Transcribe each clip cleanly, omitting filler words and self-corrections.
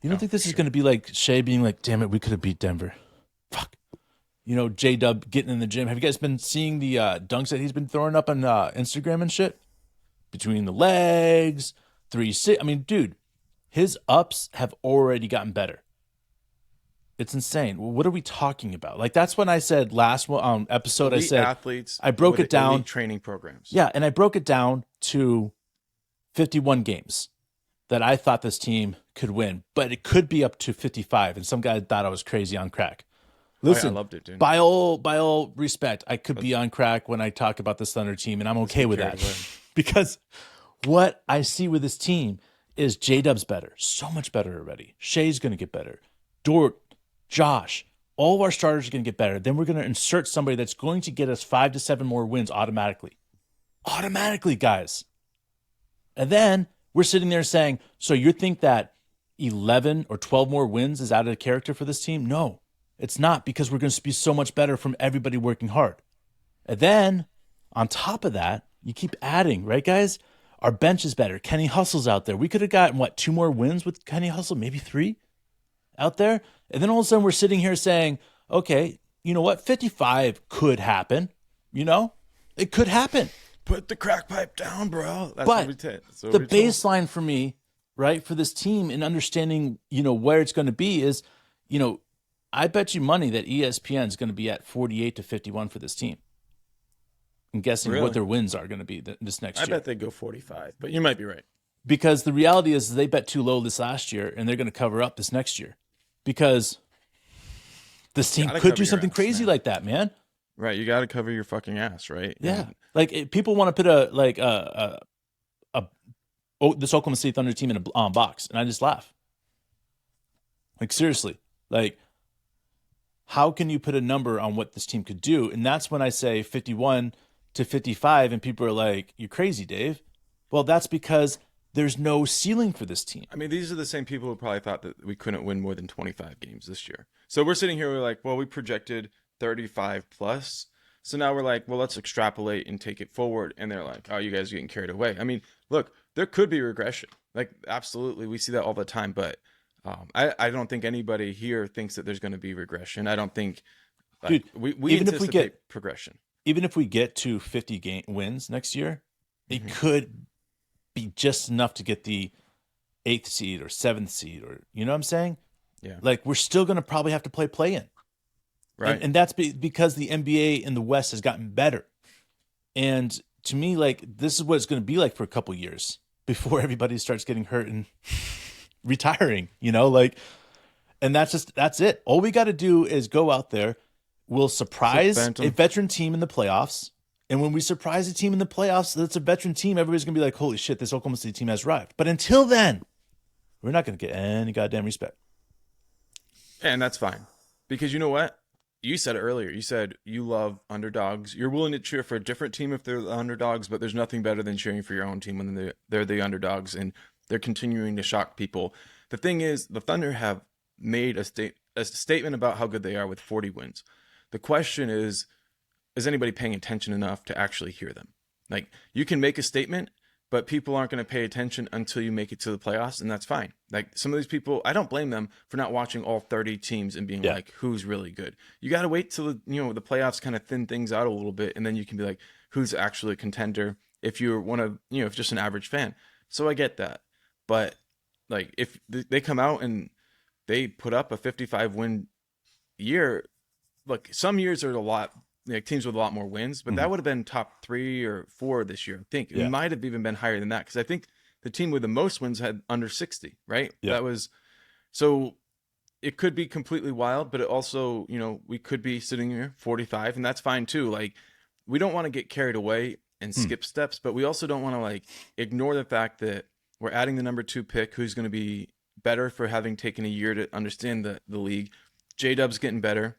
You don't think this is going to be like Shea being like, damn it, we could have beat Denver. Fuck. JDub getting in the gym. Have you guys been seeing the dunks that he's been throwing up on Instagram and shit? Between the legs, 3-6. I mean, dude, his ups have already gotten better. It's insane. What are we talking about? Like, that's when I said last episode, Elite I said athletes. I broke it down. Elite training programs. Yeah, and I broke it down to 51 games that I thought this team could win, but it could be up to 55. And some guy thought I was crazy on crack. Listen, I loved it, dude. By all respect, I could be on crack when I talk about this Thunder team, and I'm okay with that. Because what I see with this team is JDub's better, so much better already. Shea's going to get better. Dort, Josh, all of our starters are going to get better. Then we're going to insert somebody that's going to get us 5 to 7 more wins automatically. Automatically, guys. And then we're sitting there saying, so you think that 11 or 12 more wins is out of character for this team? No, it's not, because we're going to be so much better from everybody working hard. And then on top of that, you keep adding, right, guys? Our bench is better. Kenny Hustle's out there. We could have gotten, 2 more wins with Kenny Hustle, maybe 3 out there. And then all of a sudden we're sitting here saying, okay, you know what? 55 could happen. It could happen. Put the crack pipe down, bro. That's but what we did. The baseline for me, right, for this team and understanding, where it's going to be is, I bet you money that ESPN is going to be at 48 to 51 for this team. I'm guessing what their wins are going to be this next year. I bet they go 45, but you might be right. Because the reality is they bet too low this last year, and they're going to cover up this next year. Because this team could do something crazy like that, man. Right, you got to cover your fucking ass, right? Yeah, people want to put this Oklahoma City Thunder team in a box, and I just laugh. Like, seriously, how can you put a number on what this team could do? And that's when I say 51 to 55, and people are like, "You're crazy, Dave." Well, that's because there's no ceiling for this team. I mean, these are the same people who probably thought that we couldn't win more than 25 games this year. So we're sitting here, we're like, well, we projected 35 plus. So now we're like, well, let's extrapolate and take it forward. And they're like, oh, you guys are getting carried away. I mean, look, there could be regression. Like, absolutely. We see that all the time. But I don't think anybody here thinks that there's going to be regression. I don't think we even anticipate if we get progression. Even if we get to 50 wins next year, it could be just enough to get the 8th seed or 7th seed, or you know what I'm saying? Yeah. Like, we're still going to probably have to play in. Right. And that's because the NBA in the West has gotten better. And to me, this is what it's going to be like for a couple years before everybody starts getting hurt and retiring, and that's it. All we got to do is go out there. We'll surprise a veteran team in the playoffs. And when we surprise a team in the playoffs that's a veteran team, everybody's going to be like, holy shit, this Oklahoma City team has arrived. But until then, we're not going to get any goddamn respect. And that's fine. Because you know what? You said it earlier. You said you love underdogs. You're willing to cheer for a different team if they're the underdogs, but there's nothing better than cheering for your own team when they're the underdogs and they're continuing to shock people. The thing is, the Thunder have made a statement about how good they are with 40 wins. The question is anybody paying attention enough to actually hear them? Like, you can make a statement, but people aren't going to pay attention until you make it to the playoffs, and that's fine. Like, some of these people, I don't blame them for not watching all 30 teams and being like, who's really good? You got to wait till the playoffs kind of thin things out a little bit, and then you can be like, who's actually a contender if you're if just an average fan. So I get that. But, like, if they come out and they put up a 55-win year, look, some years are a lot, like, teams with a lot more wins, but that would have been top 3 or 4 this year. I think it might have even been higher than that, because I think the team with the most wins had under 60, right? Yeah. That was, so it could be completely wild, but it also, we could be sitting here 45, and that's fine too. Like, we don't want to get carried away and skip steps, but we also don't want to ignore the fact that we're adding the number 2 pick, who's going to be better for having taken a year to understand the league. JDub's getting better.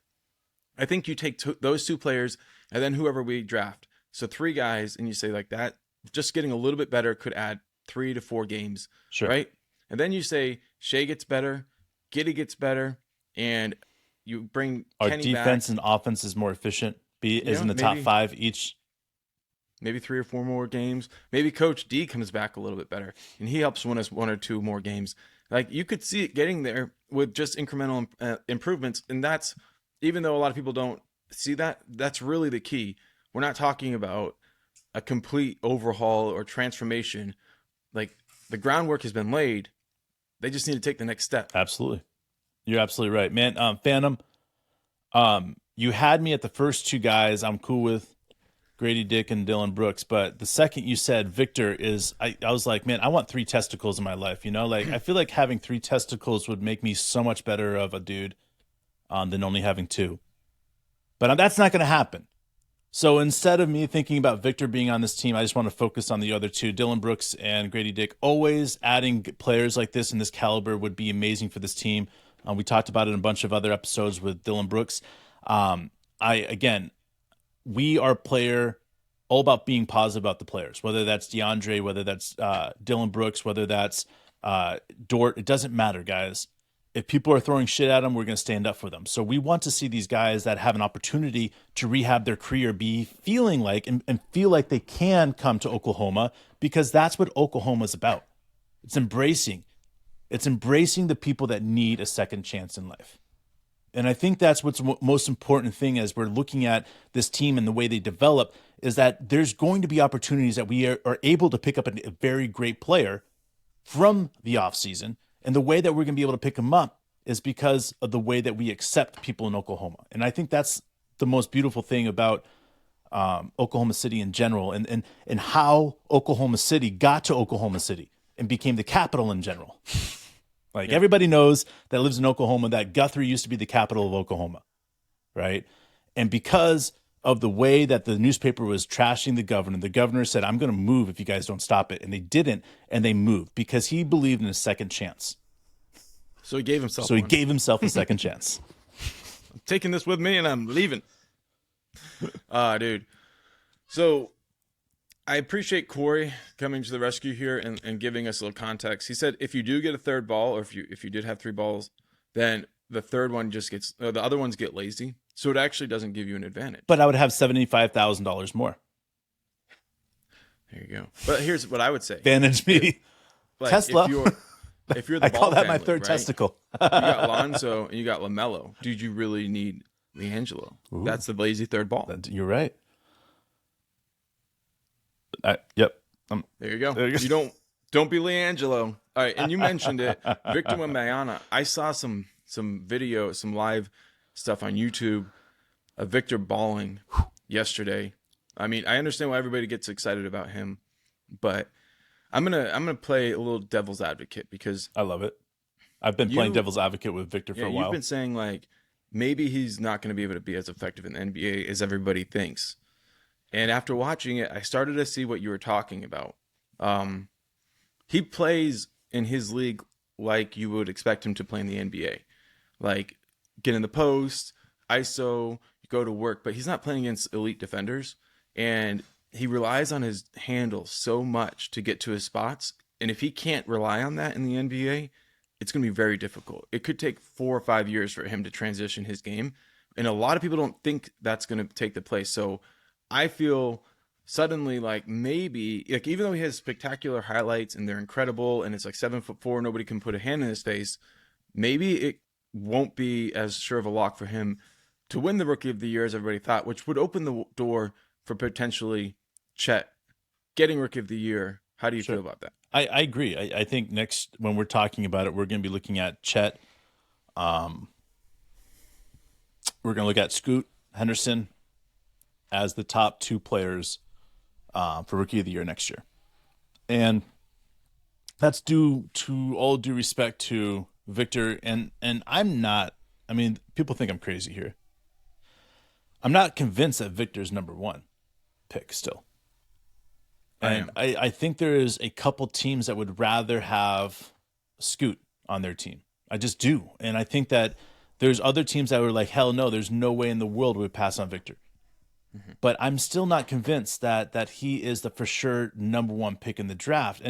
I think you take those 2 players and then whoever we draft. So 3 guys, and you say that, just getting a little bit better could add 3 to 4 games, right? And then you say Shea gets better, Giddey gets better, and you bring our Kenny defense back. And offense is more efficient. Is in the top 5 each. Maybe 3 or 4 more games. Maybe Coach D comes back a little bit better, and he helps win us 1 or 2 more games. Like you could see it getting there with just incremental improvements. And that's, even though a lot of people don't see that, that's really the key. We're not talking about a complete overhaul or transformation. Like the groundwork has been laid. They just need to take the next step. Absolutely. You're absolutely right, man. Phantom, you had me at the first two guys I'm cool with, Grady Dick and Dylan Brooks, but the second you said Victor is, I was like, man, I want 3 testicles in my life, you know? Like, I feel like having 3 testicles would make me so much better of a dude than only having 2. But that's not going to happen. So instead of me thinking about Victor being on this team, I just want to focus on the other 2, Dylan Brooks and Grady Dick. Always adding players like this in this caliber would be amazing for this team. We talked about it in a bunch of other episodes with Dylan Brooks. We are player all about being positive about the players, whether that's DeAndre, whether that's Dylan Brooks, whether that's Dort. It doesn't matter, guys. If people are throwing shit at them, we're going to stand up for them. So we want to see these guys that have an opportunity to rehab their career be feeling like and feel like they can come to Oklahoma, because that's what Oklahoma is about. It's embracing the people that need a second chance in life. And I think that's what's the most important thing as we're looking at this team and the way they develop, is that there's going to be opportunities that we are able to pick up a very great player from the offseason. And the way that we're going to be able to pick them up is because of the way that we accept people in Oklahoma. And I think that's the most beautiful thing about Oklahoma City in general, and how Oklahoma City got to Oklahoma City and became the capital in general. Like, everybody knows that lives in Oklahoma that Guthrie used to be the capital of Oklahoma, right? And because of the way that the newspaper was trashing the governor said, I'm going to move if you guys don't stop it. And they didn't, and they moved because he believed in a second chance. So he gave himself He gave himself a second chance. I'm taking this with me and I'm leaving. Dude. So I appreciate Corey coming to the rescue here and giving us a little context. He said if you do get a third ball, or if you did have 3 balls, then the third one just gets, the other ones get lazy. So it actually doesn't give you an advantage. But I would have $75,000 more. There you go. But here's what I would say. Advantage me. Like, Tesla. If you're the I call Ball that my family, third right? testicle. You got Lonzo and you got LaMelo. Dude, you really need LiAngelo. Ooh. That's the lazy third ball. You're right. Yep. There you go. Don't be LiAngelo. All right, and you mentioned it, Victor Wembanyama. I saw some video, some live stuff on YouTube of Victor balling yesterday. I mean, I understand why everybody gets excited about him, but I'm gonna play a little devil's advocate, because I love it. I've been playing devil's advocate with Victor for a while. You've been saying, like, maybe he's not going to be able to be as effective in the NBA as everybody thinks. And after watching it, I started to see what you were talking about. He plays in his league like you would expect him to play in the NBA. Like, get in the post, ISO, go to work. But he's not playing against elite defenders. And he relies on his handle so much to get to his spots. And if he can't rely on that in the NBA, it's going to be very difficult. It could take 4 or 5 years for him to transition his game. And a lot of people don't think that's going to take the place. So I feel suddenly like maybe, like, even though he has spectacular highlights and they're incredible and it's like 7'4", nobody can put a hand in his face, maybe it won't be as sure of a lock for him to win the Rookie of the Year as everybody thought, which would open the door for potentially Chet getting Rookie of the Year. How do you feel about that? I agree. I think next, when we're talking about it, we're going to be looking at Chet. We're going to look at Scoot Henderson as the top 2 players for Rookie of the Year next year. And that's due to all due respect to Victor. And I'm not, I mean, people think I'm crazy here. I'm not convinced that Victor's number 1 pick still. And I think there is a couple teams that would rather have Scoot on their team. I just do. And I think that there's other teams that were like, hell no, there's no way in the world we would pass on Victor. Mm-hmm. But I'm still not convinced that he is the for sure number 1 pick in the draft.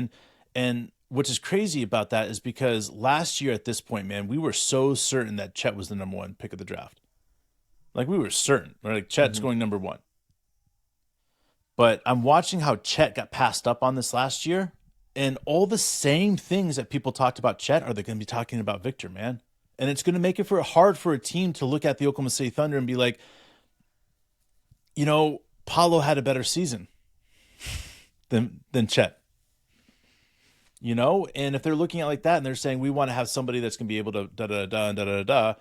And what is crazy about that is because last year at this point, man, we were so certain that Chet was the number 1 pick of the draft. Like, we were certain. We're like, Chet's going number 1. But I'm watching how Chet got passed up on this last year, And all the same things that people talked about Chet are they going to be talking about Victor, man. And it's going to make it hard for a team to look at the Oklahoma City Thunder and be like, Paolo had a better season than Chet. And if they're looking at it like that and they're saying we want to have somebody that's going to be able to da-da-da-da-da-da,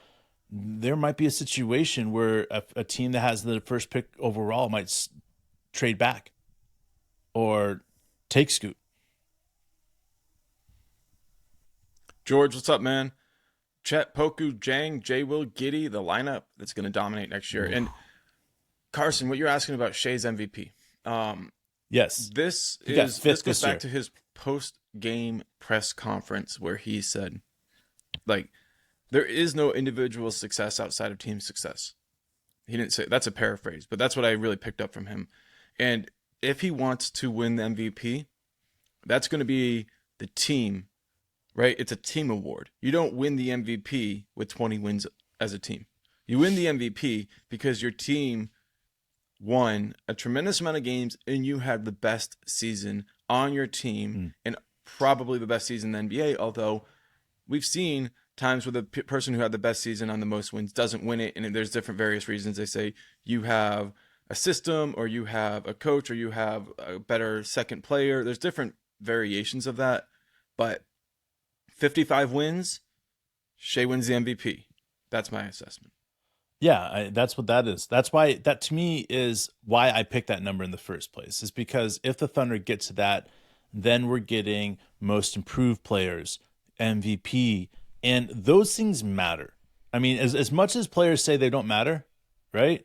there might be a situation where a team that has the first pick overall might trade back or take Scoot. George, what's up, man? Chet, Poku, Jang, J. Will, Giddey, the lineup that's going to dominate next year. Ooh. And Carson, what you're asking about Shea's MVP. Yes. This goes back to his post-game press conference where he said, there is no individual success outside of team success. He didn't say, that's a paraphrase, but that's what I really picked up from him. And if he wants to win the MVP, that's going to be the team, right? It's a team award. You don't win the MVP with 20 wins as a team. You win the MVP because your team won a tremendous amount of games and you had the best season on your team and probably the best season in the NBA, although we've seen times where the person who had the best season on the most wins doesn't win it, and there's different various reasons. They say you have a system or you have a coach or you have a better second player. There's different variations of that, but 55 wins, Shea wins the MVP. That's my assessment. Yeah, that's what that is. That's why that to me is why I picked that number in the first place, is because if the Thunder get to that, then we're getting most improved players, MVP, and those things matter. I mean, as much as players say they don't matter, right?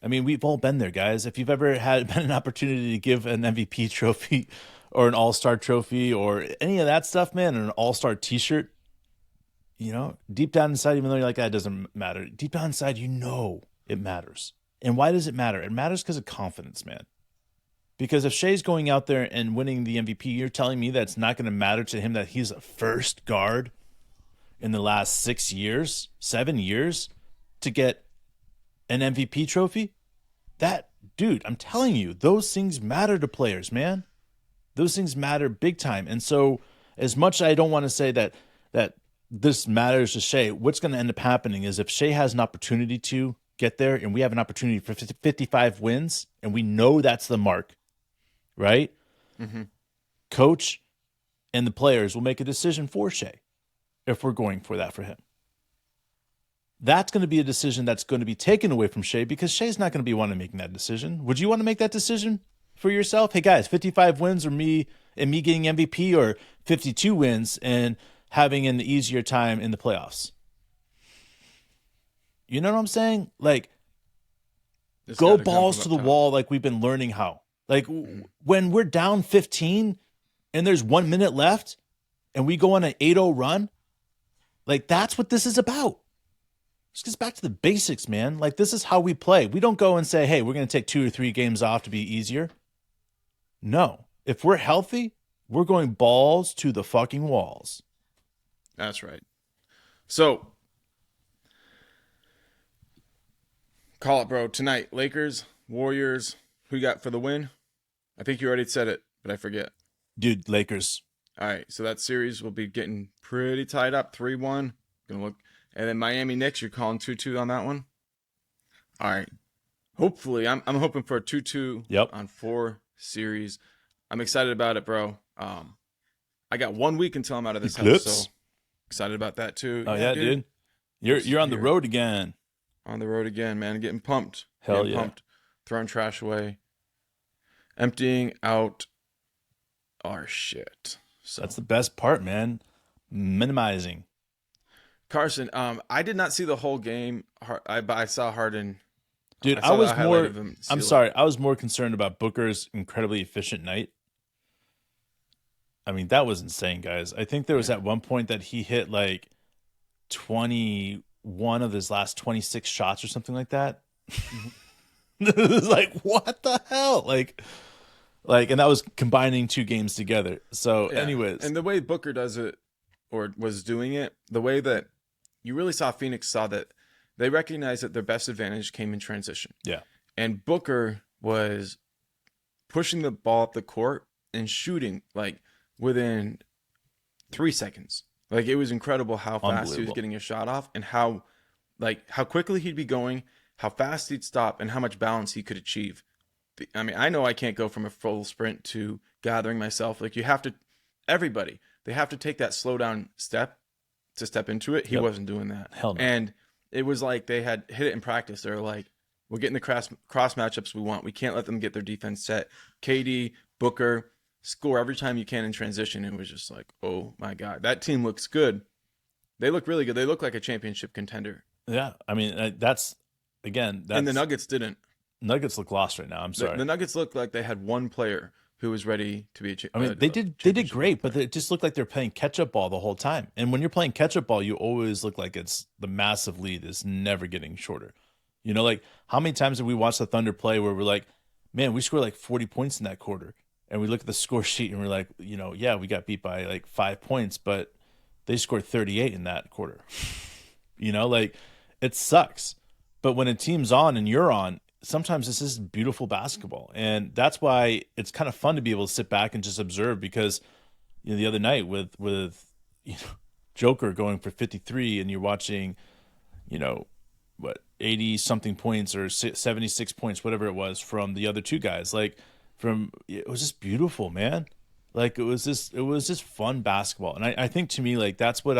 I mean, we've all been there, guys. If you've ever been an opportunity to give an MVP trophy or an All-Star trophy or any of that stuff, man, and an All-Star t-shirt, deep down inside, even though you're like, that doesn't matter, deep down inside, it matters. And why does it matter? It matters because of confidence, man. Because if Shea's going out there and winning the MVP, you're telling me that it's not going to matter to him that he's a first guard in the last 7 years to get an MVP trophy? That, dude, I'm telling you, those things matter to players, man. Those things matter big time. And so as much as I don't want to say that this matters to Shea, what's going to end up happening is if Shea has an opportunity to get there and we have an opportunity for 55 wins and we know that's the mark, right? Mm-hmm. Coach and the players will make a decision for Shea if we're going for that for him. That's going to be a decision that's going to be taken away from Shea because Shea's not going to be wanting to make that decision. Would you want to make that decision for yourself? Hey guys, 55 wins or me getting MVP, or 52 wins and having an easier time in the playoffs? You know what I'm saying? Go balls to the wall like we've been learning how. When we're down 15 and there's 1 minute left and we go on an 8-0 run, that's what this is about. This gets back to the basics, man. This is how we play. We don't go and say, hey, we're going to take 2 or 3 games off to be easier. No. If we're healthy, we're going balls to the fucking walls. That's right. So, call it, bro. Tonight, Lakers, Warriors, who you got for the win? I think you already said it, but I forget. Dude, Lakers. All right, so that series will be getting pretty tied up, 3-1. Gonna look, and then Miami Knicks, you're calling 2-2 on that one? All right. Hopefully, I'm hoping for a 2-2 on 4 series. I'm excited about it, bro. I got 1 week until I'm out of this house, so excited about that too. Oh yeah, dude. You're on the road again. On the road again, man. Getting pumped. Hell yeah. Pumped. Throwing trash away. Emptying out our shit. So that's the best part, man. Minimizing. Carson, I did not see the whole game. I saw Harden. Dude, I was more. I'm sorry. I was more concerned about Booker's incredibly efficient night. I mean, that was insane, guys. I think there was at one point that he hit 21 of his last 26 shots or something like that. It was what the hell? And that was combining 2 games together. So, anyways. And the way Booker does it, or was doing it, the way that you really saw Phoenix saw that they recognized that their best advantage came in transition. Yeah. And Booker was pushing the ball up the court and shooting within 3 seconds. Like, it was incredible how fast he was getting a shot off and how quickly he'd be going, how fast he'd stop, and how much balance he could achieve. I mean, I know I can't go from a full sprint to gathering myself. Like, you have to, everybody, they have to take that slow down step to step into it. He wasn't doing that. Hell no. And it was like they had hit it in practice. They're like, we're getting the cross matchups we want. We can't let them get their defense set. KD, Booker, score every time you can in transition. It was just like, oh my God, that team looks good. They look really good. They look like a championship contender. Yeah. I mean, and the Nuggets didn't. Nuggets look lost right now. I'm sorry. The Nuggets looked like they had one player who was ready to be they did great, but it just looked like they're playing catch-up ball the whole time. And when you're playing catch-up ball, you always look like it's the massive lead is never getting shorter. You know, like how many times have we watched the Thunder play where we're like, man, we scored like 40 points in that quarter. And we look at the score sheet and we're like, you know, yeah, we got beat by like 5 points, but they scored 38 in that quarter. You know, like it sucks. But when a team's on and you're on, sometimes this is beautiful basketball. And that's why it's kind of fun to be able to sit back and just observe because, you know, the other night with you know, Joker going for 53 and you're watching, you know, 80 something points or 76 points, whatever it was from the other two guys. Like it was just beautiful, man. Like it was just fun basketball. And I think to me, like that's what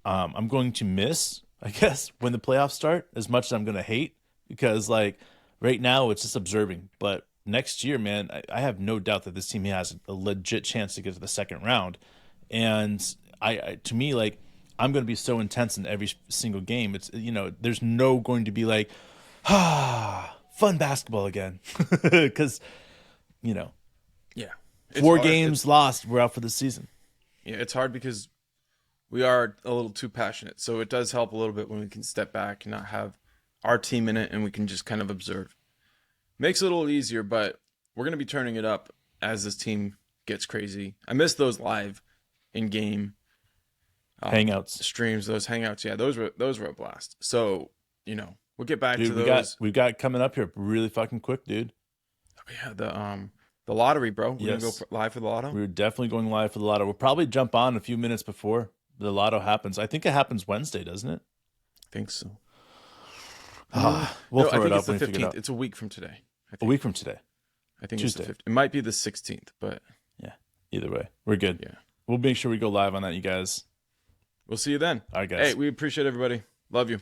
I'm going to miss, I guess, when the playoffs start, as much as I'm going to hate, because like right now it's just observing, but next year, man, I have no doubt that this team has a legit chance to get to the second round. And to me, like, I'm going to be so intense in every single game. It's, you know, there's no going to be like, fun basketball again. Because, you know, yeah, 4 games lost, we're out for the season. Yeah, it's hard because we are a little too passionate. So it does help a little bit when we can step back and not have our team in it and we can just kind of observe. Makes it a little easier, but we're going to be turning it up as this team gets crazy. I miss those live in-game hangouts streams, those hangouts. Yeah, those were a blast. So, you know, we'll get back to those. We've got coming up here really fucking quick, dude. Oh, yeah, the lottery, bro. We're going to go live for the lotto? We're definitely going live for the lotto. We'll probably jump on a few minutes before the lotto happens. I think it happens Wednesday, doesn't it? I think so. We'll throw it up when we figure it out. It's a week from today. A week from today. I think Tuesday. It's the 15th. It might be the 16th, but yeah. Either way, we're good. Yeah. We'll make sure we go live on that, you guys. We'll see you then. All right, guys. Hey, we appreciate everybody. Love you.